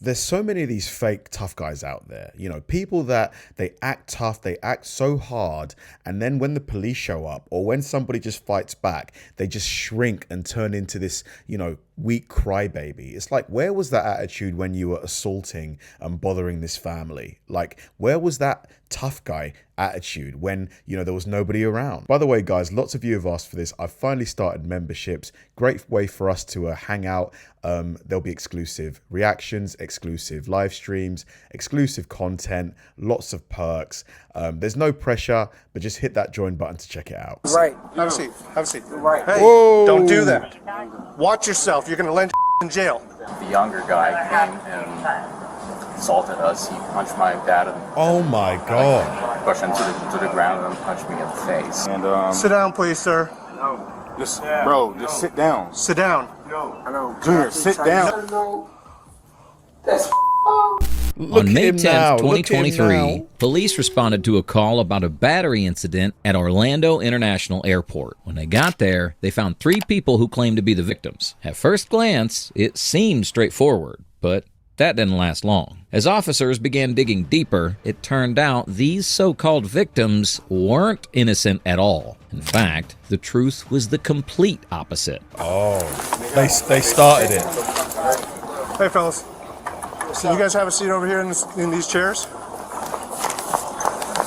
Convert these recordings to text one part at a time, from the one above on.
There's so many of these fake tough guys out there, you know, people that they act tough, they act so hard, and then when the police show up or when somebody just fights back, they just shrink and turn into this, you know, weak crybaby. It's like, where was that attitude when you were assaulting and bothering this family? Like, where was that tough guy attitude when, you know, there was nobody around? By the way, guys, lots of you have asked for this. I've finally started memberships. Great way for us to hang out. There'll be exclusive reactions, exclusive live streams, exclusive content, lots of perks. There's no pressure, but just hit that join button to check it out. Right. Have a seat. Have a seat. Right. Hey, Whoa. don't do that. Watch yourself. You're going to land in jail. The younger guy came and assaulted us. He punched my dad in the Oh my God. pushed him to the ground and punched me in the face. And Sit down, please, sir. just bro, just sit down. Sit down. I know. Junior, sit down. That's Look On at May him 10th, now. Look at him 2023, now. police responded to a call about a battery incident at Orlando International Airport. When they got there, they found 3 people who claimed to be the victims. At first glance, it seemed straightforward, but that didn't last long. As officers began digging deeper, it turned out these so-called victims weren't innocent at all. In fact, the truth was the complete opposite. Oh, they started it. Hey, fellas. So you guys have a seat over here in these chairs?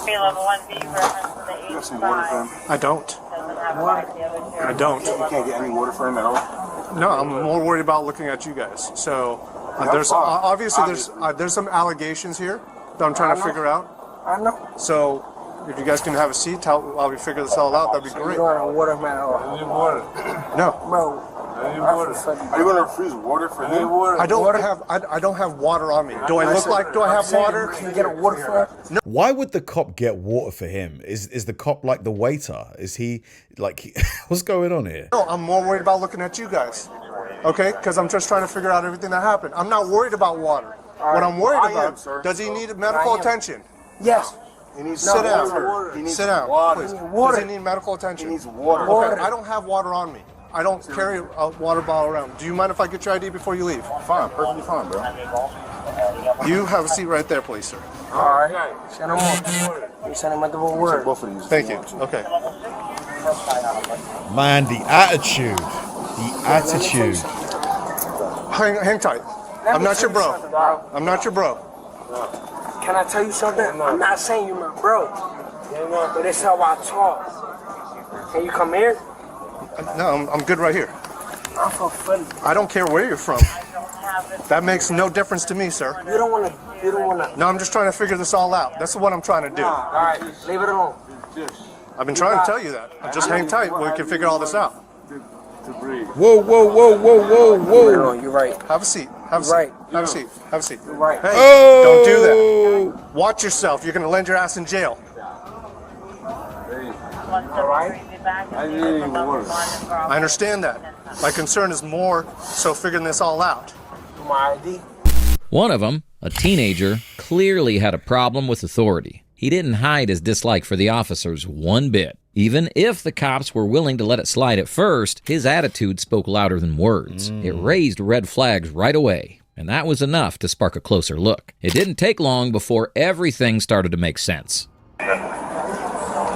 Level 1B reference to the Got some water for him? I don't. I don't. You can't get any water for him at all? No, I'm more worried about looking at you guys. So Yeah, there's fine. obviously there's some allegations here that I'm trying to figure out. I know. So if you guys can have a seat while we figure this all out, that'd be You great. don't have water, man. No, Bro. Are you gonna freeze water for him? I don't have water on me. Do I look like? Do I have water? Can you get a water for him? Why would the cop get water for him? Is the cop like the waiter? Is he like, what's going on here? No, I'm more worried about looking at you guys. Okay, because I'm just trying to figure out everything that happened. I'm not worried about water. What I'm worried I am, about, sir. does he need medical attention? Yes. He needs Sit down. water. He needs Sit down, water. please. Water. Does he need medical attention? He needs water. Okay, I don't have water on me. I don't carry a water bottle around. Do you mind if I get your ID before you leave? Fine, perfectly fine, bro. You have a seat right there, please, sir. All right. Send him on. You send him at the word. Both of these. Thank you. Okay. Man, the attitude. The attitude. Hang tight. I'm not your bro. I'm not your bro. Can I tell you something? I'm not saying you my bro. But that's how I talk. Can you come here? No, I'm good right here. I'm from Philly. I don't care where you're from. That makes no difference to me, sir. You don't wanna. No, I'm just trying to figure this all out. That's what I'm trying to do. All right, leave it alone. I've been trying to tell you that. Just hang tight. We can figure all this out. Whoa, whoa, whoa, whoa, whoa, Leave it whoa. alone. You're right. Have a seat. Have a seat. Right. Have a seat. Have a seat. You're right. Hey, Oh. don't do that. Watch yourself. You're going to land your ass in jail. I understand that. My concern is more so figuring this all out. My ID. One of them, a teenager, clearly had a problem with authority. He didn't hide his dislike for the officers one bit. Even if the cops were willing to let it slide at first, his attitude spoke louder than words. It raised red flags right away, and that was enough to spark a closer look. It didn't take long before everything started to make sense.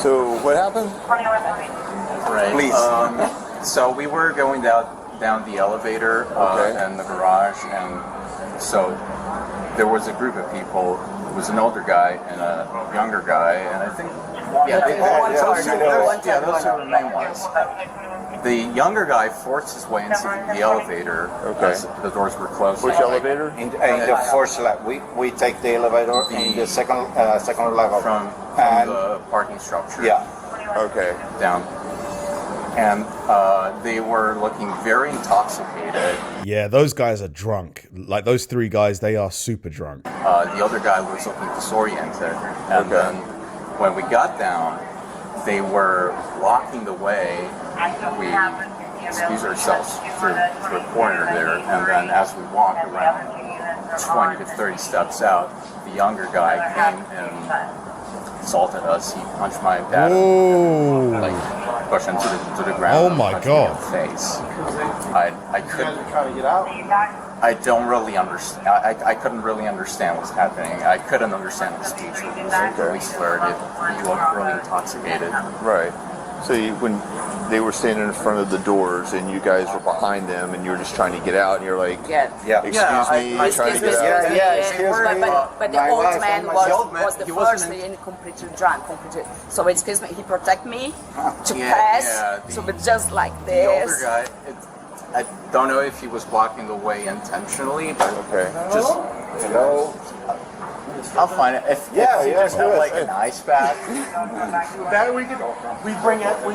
So what happened? Right. Please. So we were going down the elevator Okay. and the garage, and so there was a group of people. It was an older guy and a younger guy, and I think those are the main ones. The younger guy forced his way into the elevator. Okay. As the doors were closed. Which elevator? In the first level, we take the elevator in the second level. From And- the parking structure. Yeah. Okay. Down. And they were looking very intoxicated. Yeah, those guys are drunk. Like those 3 guys, they are super drunk. The other guy was looking disoriented. And then when we got down, they were blocking the way. We squeezed ourselves through a corner there, and then as we walked around 20 to 30 steps out, the younger guy came and assaulted us. He punched my dad. Whoa. Like, pushed him to the ground. Oh and my punched God. me in the face. I couldn't. Trying to get out? I don't really understand. I couldn't really understand what's happening. I couldn't understand the speech. It was really slurred. He looked really intoxicated. Right. So when they were standing in front of the doors and you guys were behind them and you were just trying to get out and you're like, excuse me, trying to get out. But the old man was the first and completely drunk, So excuse me, he protect me to pass. So but just like this. The older guy, I don't know if he was blocking the way intentionally, but just, you know, I'll find it. If you just have like an ice bath. That we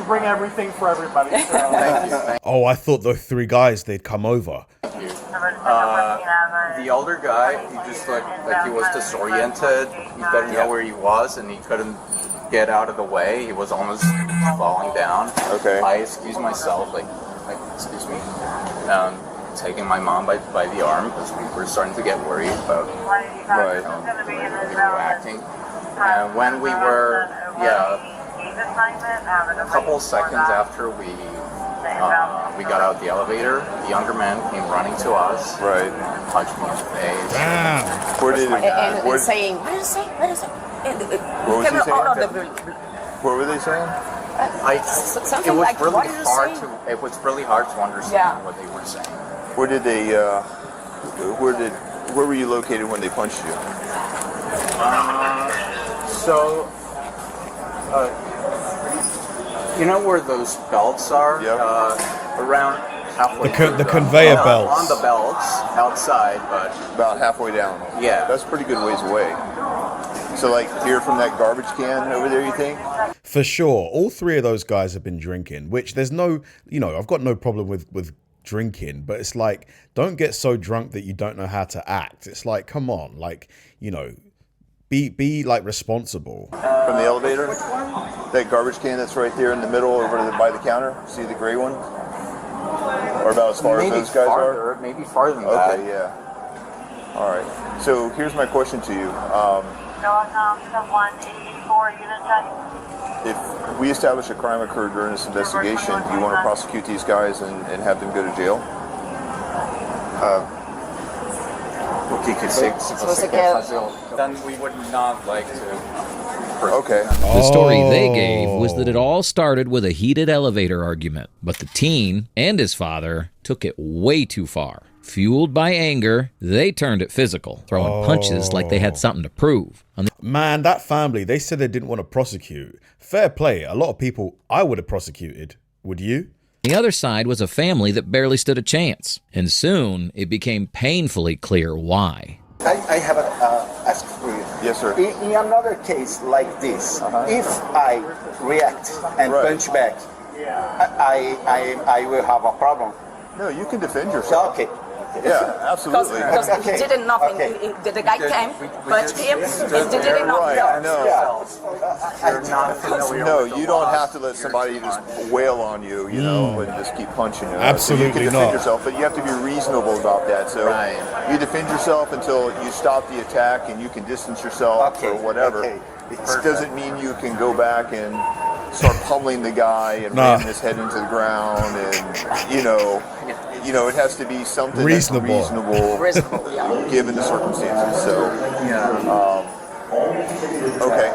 bring everything for everybody. So. Thank you. Oh, I thought the three guys, they'd come over. The older guy, he just looked like he was disoriented. He didn't know where he was, and he couldn't get out of the way. He was almost falling down. Okay. I excused myself, like excuse me, taking my mom by the arm because we were starting to get worried about acting. And when we were, a couple seconds after we got out the elevator, the younger man came running to us, punched me in the face. And saying, what is it? What was he saying? What were they saying? Something like, what are you saying? It was really hard to understand what they were saying. Where did they? Where were you located when they punched you? You know where those belts are? Around halfway. The conveyor belts. On the belts outside, but about halfway down. Yeah, that's a pretty good ways away. So like here from that garbage can over there, you think? For sure. All three of those guys have been drinking, which there's no, I've got no problem with drinking, but it's like, don't get so drunk that you don't know how to act. It's like, come on, like, be like responsible. From the elevator? That garbage can that's right there in the middle over by the counter? See the gray one? Or about as far as those guys are? Maybe farther than that. Okay, yeah. All right. So here's my question to you. If we establish a crime occurred during this investigation, do you want to prosecute these guys and have them go to jail? Then we would not like to. Okay. The story they gave was that it all started with a heated elevator argument, but the teen and his father took it way too far. Fueled by anger, they turned it physical, throwing punches like they had something to prove. Man, that family, they said they didn't want to prosecute. Fair play. A lot of people I would have prosecuted. Would you? The other side was a family that barely stood a chance, and soon it became painfully clear why. I have asked for you. Yes, sir. In another case like this, if I react and punch back, I will have a problem. No, you can defend yourself. Okay. Yeah, absolutely. Because he did nothing. The guy came, punched him, and he did nothing. I know. No, you don't have to let somebody just wail on you, and just keep punching you. Absolutely so you can defend yourself, but you have to be reasonable about that. So you defend yourself until you stop the attack and you can distance yourself or whatever. It doesn't mean you can go back and start pummeling the guy and ramming his head into the ground, and it has to be something reasonable given the circumstances. So, okay.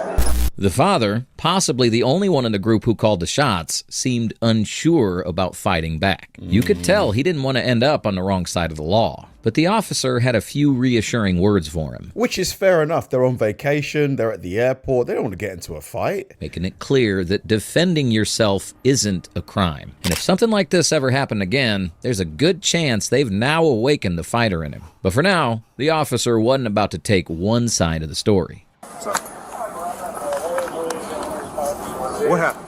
The father, possibly the only one in the group who called the shots, seemed unsure about fighting back. You could tell he didn't want to end up on the wrong side of the law. But the officer had a few reassuring words for him. Which is fair enough. They're on vacation. They're at the airport. They don't want to get into a fight. Making it clear that defending yourself isn't a crime. And if something like this ever happened again, there's a good chance they've now awakened the fighter in him. But for now, the officer wasn't about to take one side of the story. What happened?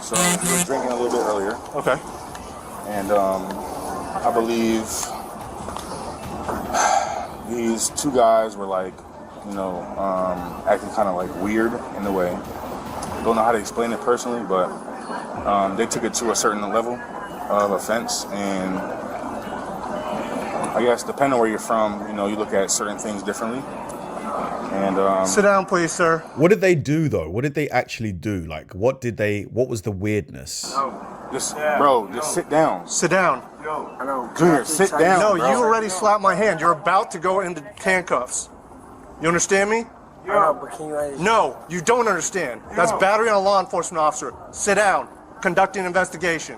So he was drinking a little bit earlier. Okay. And I believe these two guys were like, acting kind of like weird in a way. Don't know how to explain it personally, but they took it to a certain level of offense. And I guess depending on where you're from, you look at certain things differently. And sit down, please, sir. What did they do though? What did they actually do? Like, what was the weirdness? Just, bro, just sit down. Sit down. I know. Junior, sit down. No, bro. you already slapped my hand. You're about to go into handcuffs. You understand me? I know, but can you understand? No, you don't understand. That's battery on a law enforcement officer. Sit down. Conducting an investigation.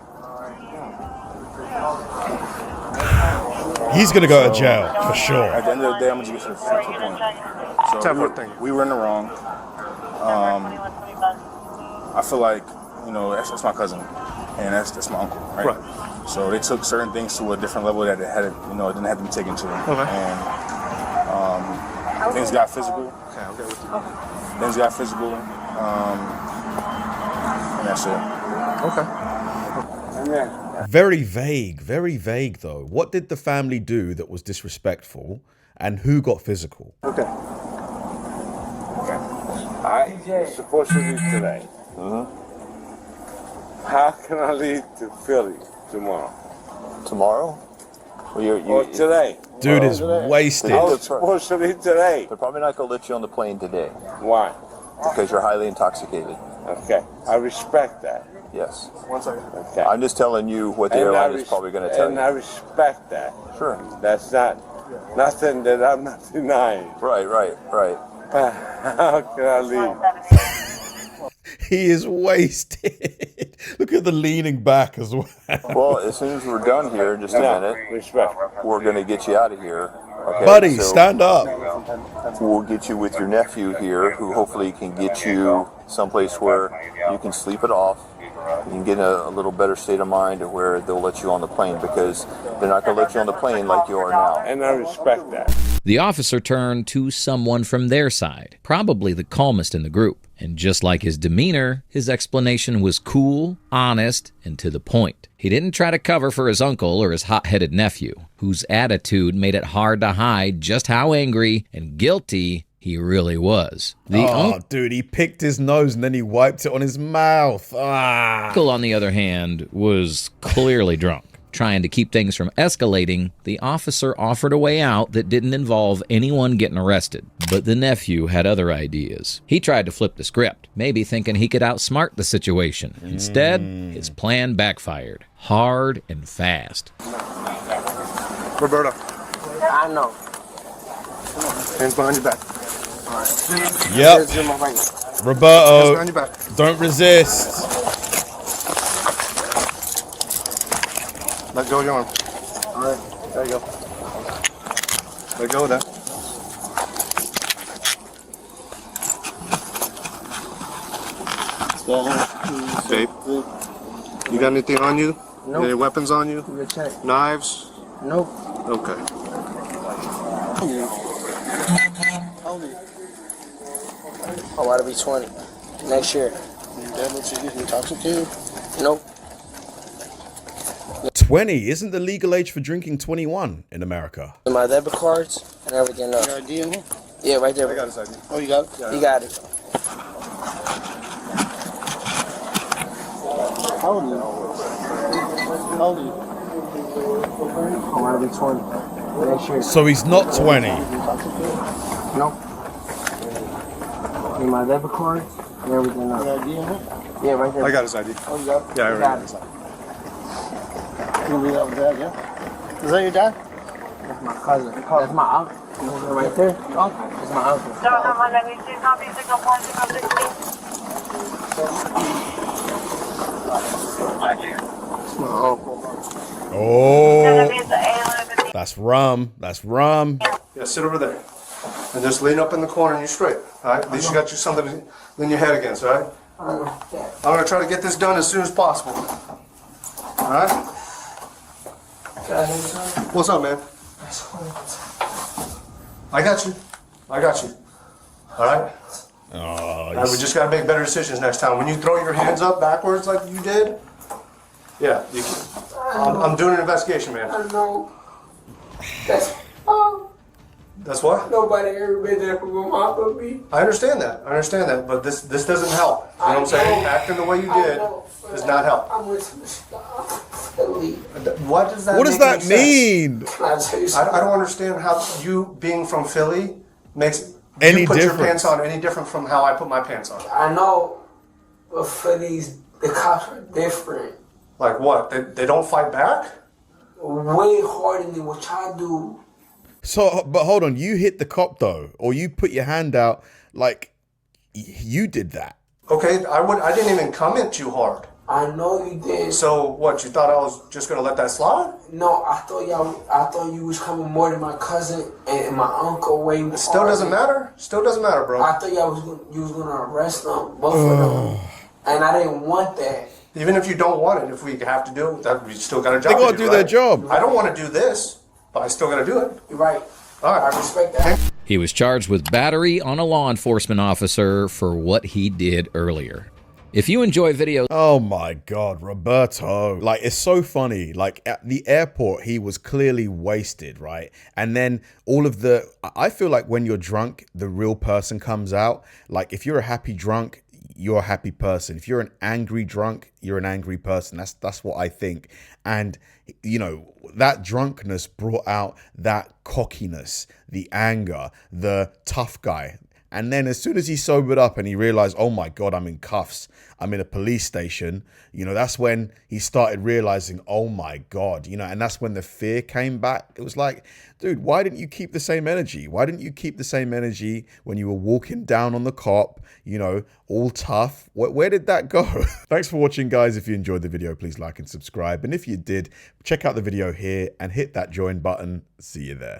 He's gonna go to jail for sure. At the end of the day, I'm gonna get to the point. So we were in the wrong. I feel like, you know, that's my cousin, and that's my uncle, right? So they took certain things to a different level that it had, you know, it didn't have to be taken to. And things got physical. Okay, I'll get with you. Things got physical, and that's it. Okay. Very vague though. What did the family do that was disrespectful, and who got physical? Okay. I'm supposed to leave today. How can I leave to Philly tomorrow? Tomorrow? Well, Or today? Dude is wasted. I was supposed to leave today. They're probably not going to let you on the plane today. Why? Because you're highly intoxicated. Okay, I respect that. Yes. 1 second. Okay. I'm just telling you what the airline is probably going to tell and you. I respect that. Sure. That's not nothing that I'm not denying. Right. How can I leave? He is wasted. Look at the leaning back as well. Well, as soon as we're done here, just a minute, Respect. we're going to get you out of here. Okay? Buddy, So stand up. We'll get you with your nephew here, who hopefully can get you someplace where you can sleep it off. You can get in a little better state of mind to where they'll let you on the plane, because they're not going to let you on the plane like you are now. And I respect that. The officer turned to someone from their side, probably the calmest in the group. And just like his demeanor, his explanation was cool, honest, and to the point. He didn't try to cover for his uncle or his hot-headed nephew, whose attitude made it hard to hide just how angry and guilty he really was. Dude, he picked his nose and then he wiped it on his mouth. Uncle, on the other hand, was clearly drunk. Trying to keep things from escalating, the officer offered a way out that didn't involve anyone getting arrested. But the nephew had other ideas. He tried to flip the script, maybe thinking he could outsmart the situation. Instead, his plan backfired, hard and fast. Roberto. I know. Hands behind your back. Yep. Hands Roberto, behind your back. don't resist. Let go of your arm. All right. There you go. Let go of that. Babe, you got anything on you? Nope. Any weapons on you? Good check. Knives? Nope. Okay. How old are you? I'm about to be 20 next year. Dad lets you get intoxicated? Nope. 20 isn't the legal age for drinking 21 in America. My debit cards and everything else. Your ID in here? Yeah, right there. I got his ID. Oh, you got it? You got it. How old are you? How old are you? I'm about to be 20 next year. So he's not 20. Nope. And my debit cards and everything Your else. ID in here? Yeah, right there. I got his ID. Oh, you got it? Yeah, I You already got got it. his ID. You gonna be that with Dad, yeah? Is that your dad? That's my cousin. That's my uncle. Right there. Uncle. That's my uncle. That's my uncle. Oh, that's rum. That's rum. Yeah, sit over there. And just lean up in the corner and you're straight. All right? At least you got you something to lean your head against, all right? I'm going to try to get this done as soon as possible. All right? What's up, man? I got you. I got you. All right? Oh, We just got to make better decisions next time. When you throw your hands up backwards like you did, yeah, you can. I'm doing an investigation, man. I know. That's what? Nobody ever been there for my mom but me. I understand that. But this doesn't help. You know what I'm saying? Acting the way you did does not help. I went to the stop. Philly. What does that what does make that any mean? Can I tell you I something? don't understand how you being from Philly makes Any you put your difference. pants on any different from how I put my pants on. I know, but Philly's, the cops are different. Like what? They don't fight back? Way harder than what y'all do. So, but hold on, you hit the cop though, or you put your hand out, like you did that. Okay, I didn't even come at you hard. I know you did. So what? You thought I was just gonna let that slide? No, I thought you was coming more than my cousin and my uncle way more. It still doesn't matter. Still doesn't matter, bro. I thought you was gonna arrest them, both of them, and I didn't want that. Even if you don't want it, if we have to do it, that we still got a job. They gotta do their job. I don't want to do this, but I still gotta do it. You're right. All right, I respect that. He was charged with battery on a law enforcement officer for what he did earlier. If you enjoy videos... Oh my God, Roberto. Like, it's so funny. Like, at the airport, he was clearly wasted, right? And then all of the... I feel like when you're drunk, the real person comes out. Like, if you're a happy drunk, you're a happy person. If you're an angry drunk, you're an angry person. That's what I think. And, you know, that drunkenness brought out that cockiness, the anger, the tough guy. And then as soon as he sobered up and he realized, oh my God, I'm in cuffs, I'm in a police station, you know, that's when he started realizing, oh my God, you know, and that's when the fear came back. It was like, dude, why didn't you keep the same energy? Why didn't you keep the same energy when you were walking down on the cop, you know, all tough? Where did that go? Thanks for watching, guys. If you enjoyed the video, please like and subscribe. And if you did, check out the video here and hit that join button. See you there.